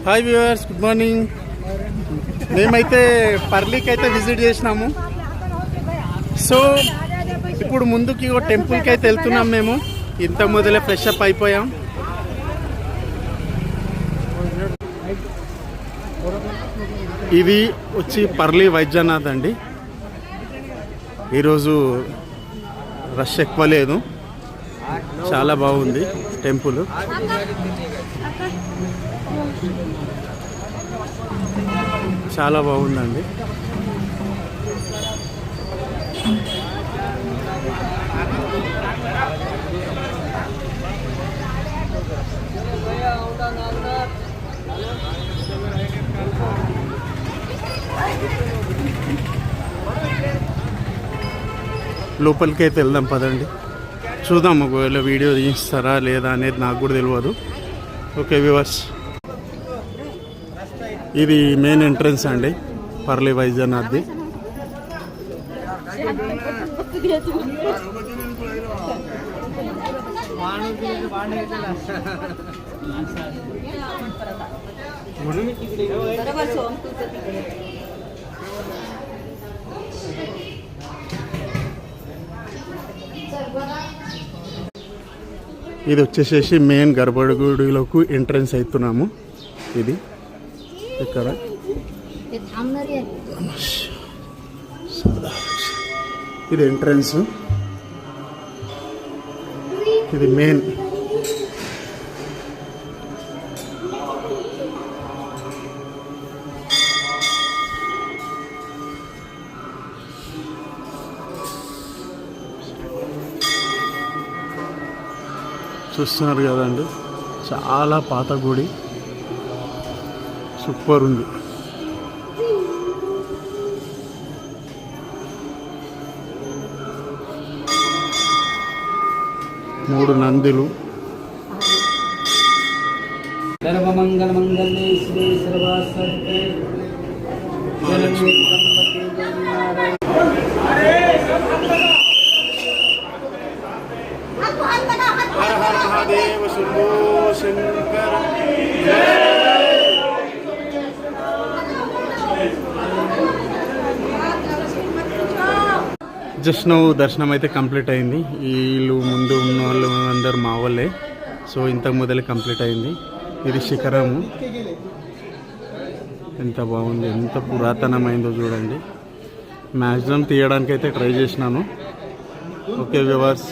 Hi viewers, good morning. మేమైతే పర్లీకి అయితే visit చేసినాము. సో ఇప్పుడు ముందుకి ఒక టెంపుల్కి అయితే వెళ్తున్నాం. మేము ఇంత మొదలే ఫ్రెష్ అప్ అయిపోయాం. ఇది వచ్చి పర్లీ వైద్యనాథ్ అండి. ఈరోజు రష్ ఎక్కువ లేదు, చాలా బాగుంది టెంపుల్. చాలా బాగుందండి. లోపలికి అయితే వెళ్దాం పదండి, చూద్దాం. ఒకవేళ వీడియో తీస్తారా లేదా అనేది నాకు కూడా తెలియదు. ఓకే వ్యూవర్స్, ఇది మెయిన్ ఎంట్రన్స్ అండి పర్లీ వైద్యనాథ్ది. ఇది వచ్చేసేసి మెయిన్ గర్భగుడిలోకి ఎంట్రన్స్ అవుతున్నాము. ఇది ఇక్కడ ఇది ఎంట్రన్స్, ఇది మెయిన్. చూస్తున్నారు కదండి, చాలా పాత గుడి, సూపర్ ఉంది. మూడు నందులు. సర్వమంగళ మంగళే శ్రీ సర్వాసర్వే మహాదేవ శంభో శంకర. జస్ట్ నౌ దర్శనం అయితే కంప్లీట్ అయింది. వీళ్ళు ముందు ఉన్న వాళ్ళు అందరు మా వాళ్ళే. సో ఇంతకు మొదలే కంప్లీట్ అయింది. ఇది శిఖరము, ఎంత బాగుంది, ఎంత పురాతనమైందో చూడండి. మ్యాక్సిమం తీయడానికి అయితే ట్రై చేసినాను. Okay viewers,